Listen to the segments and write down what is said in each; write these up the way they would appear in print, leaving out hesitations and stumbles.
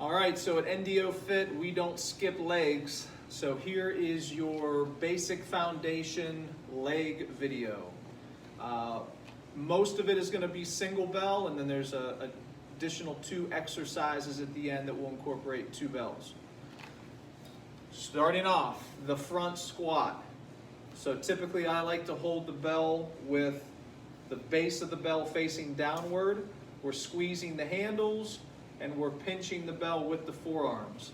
All right, so at NDO Fit, we don't skip legs. So here is your basic foundation leg video. Most of it is going to be single bell, and then there's a additional 2 exercises at the end that will incorporate 2 bells. Starting off, the front squat. So typically I like to hold the bell with the base of the bell facing downward. We're squeezing the handles and we're pinching the bell with the forearms.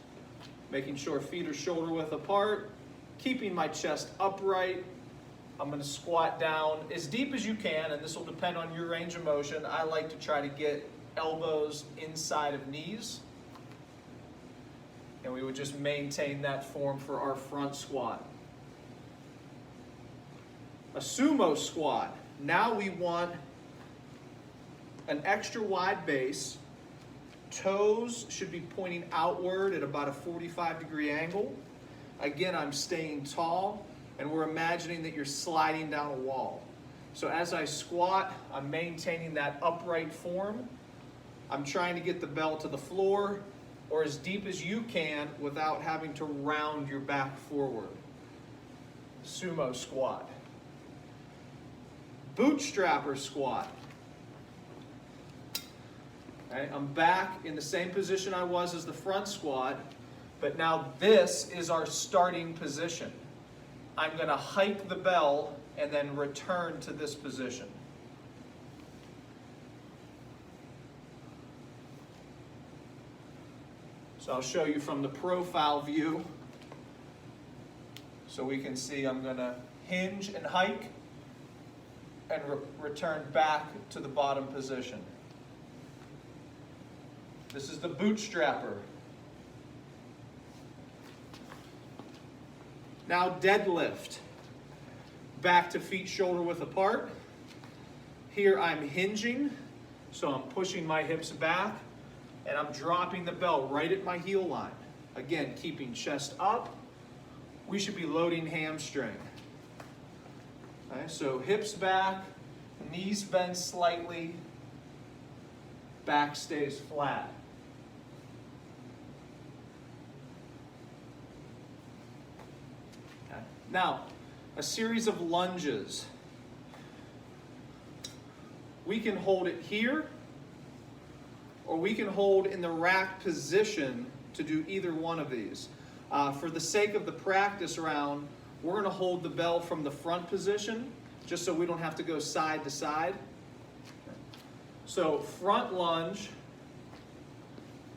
Making sure feet are shoulder width apart, keeping my chest upright. I'm going to squat down as deep as you can, and this will depend on your range of motion. I like to try to get elbows inside of knees. And we would just maintain that form for our front squat. A sumo squat. Now we want an extra wide base. Toes should be pointing outward at about a 45-degree angle. Again, I'm staying tall, and we're imagining that you're sliding down a wall. So as I squat, I'm maintaining that upright form. I'm trying to get the bell to the floor or as deep as you can without having to round your back forward. Sumo squat. Bootstrapper squat. Okay, I'm back in the same position I was as the front squat, but now this is our starting position. I'm going to hike the bell and then return to this position. So I'll show you from the profile view. So we can see I'm going to hinge and hike and return back to the bottom position. This is the bootstrapper. Now deadlift. Back to feet shoulder width apart. Here I'm hinging, so I'm pushing my hips back, and I'm dropping the bell right at my heel line. Again, keeping chest up. We should be loading hamstring. Okay, so hips back, knees bend slightly, back stays flat. Okay. Now, a series of lunges. We can hold it here, or we can hold in the rack position to do either one of these. For the sake of the practice round, we're going to hold the bell from the front position, just so we don't have to go side to side. So front lunge,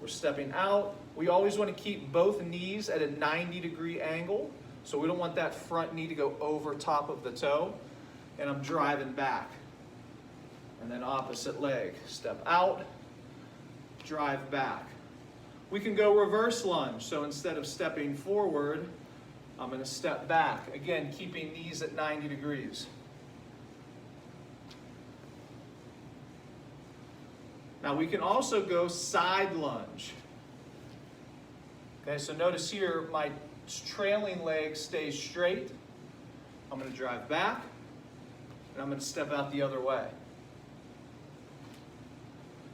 we're stepping out. We always want to keep both knees at a 90-degree angle, so we don't want that front knee to go over top of the toe. And I'm driving back. And then opposite leg, step out, drive back. We can go reverse lunge, so instead of stepping forward, I'm going to step back. Again, keeping knees at 90 degrees. Now we can also go side lunge. Okay, so notice here my trailing leg stays straight. I'm going to drive back, and I'm going to step out the other way.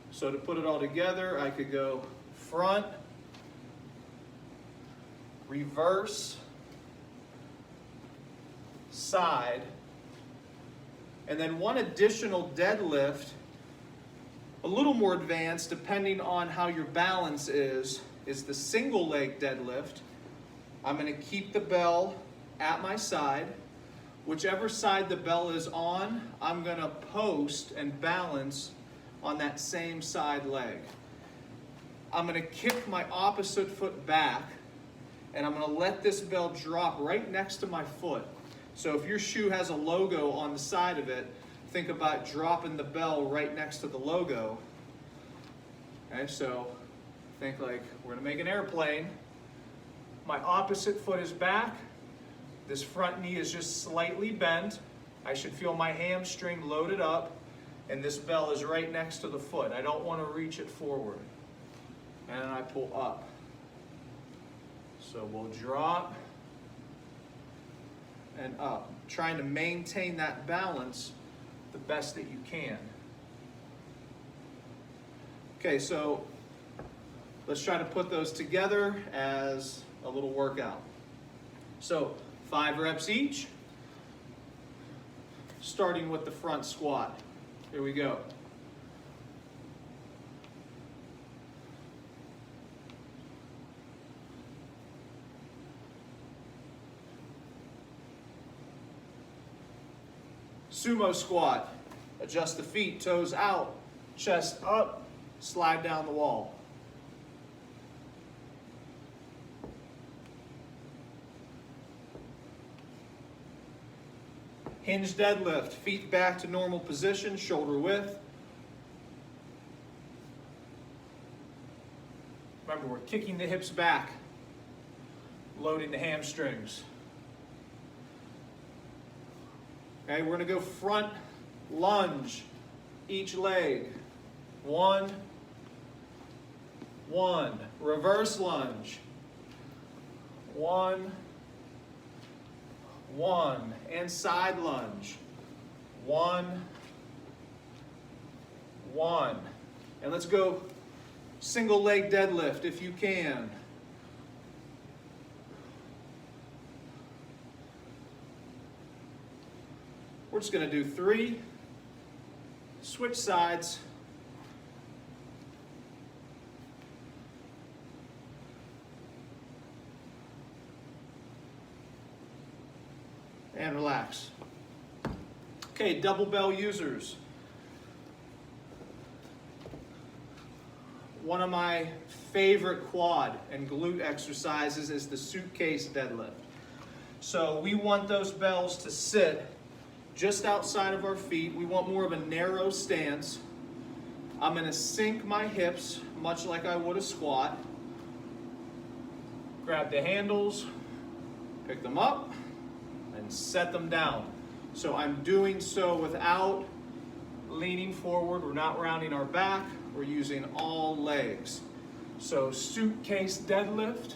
So to put it all together, I could go front, reverse, side, and then one additional deadlift, a little more advanced depending on how your balance is the single leg deadlift. I'm going to keep the bell at my side. Whichever side the bell is on, I'm going to post and balance on that same side leg. I'm going to kick my opposite foot back, and I'm going to let this bell drop right next to my foot. So if your shoe has a logo on the side of it, think about dropping the bell right next to the logo. Okay, so think like we're going to make an airplane. My opposite foot is back. This front knee is just slightly bent. I should feel my hamstring loaded up, and this bell is right next to the foot. I don't want to reach it forward. And then I pull up. So we'll drop and up, trying to maintain that balance the best that you can. Okay, so Let's try to put those together as a little workout. So 5 reps each, starting with the front squat. Here we go. Sumo squat. Adjust the feet, toes out, chest up, slide down the wall. Hinge deadlift, feet back to normal position, shoulder width. Remember, we're kicking the hips back, loading the hamstrings. Okay, we're gonna go front lunge, each leg. 1, 1. Reverse lunge. 1, 1. And side lunge. 1, 1. And let's go single leg deadlift if you can. We're just going to do 3. Switch sides. And relax. Okay, double bell users. One of my favorite quad and glute exercises is the suitcase deadlift. So we want those bells to sit just outside of our feet. We want more of a narrow stance. I'm going to sink my hips much like I would a squat. Grab the handles, pick them up, and set them down. So I'm doing so without leaning forward. We're not rounding our back. We're using all legs. So suitcase deadlift.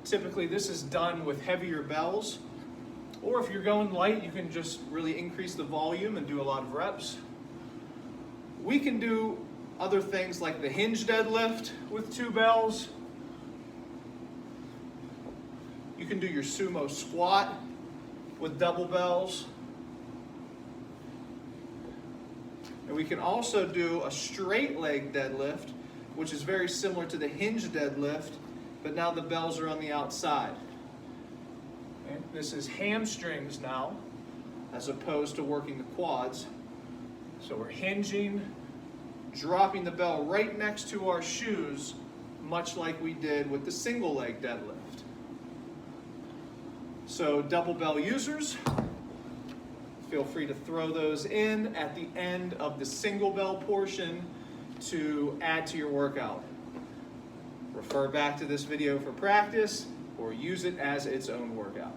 Typically this is done with heavier bells. Or if you're going light, you can just really increase the volume and do a lot of reps. We can do other things like the hinge deadlift with 2 bells. You can do your sumo squat with double bells. And we can also do a straight leg deadlift, which is very similar to the hinge deadlift, but now the bells are on the outside. Okay. This is hamstrings now, as opposed to working the quads. So we're hinging, dropping the bell right next to our shoes, much like we did with the single leg deadlift. So double bell users, feel free to throw those in at the end of the single bell portion to add to your workout. Refer back to this video for practice or use it as its own workout.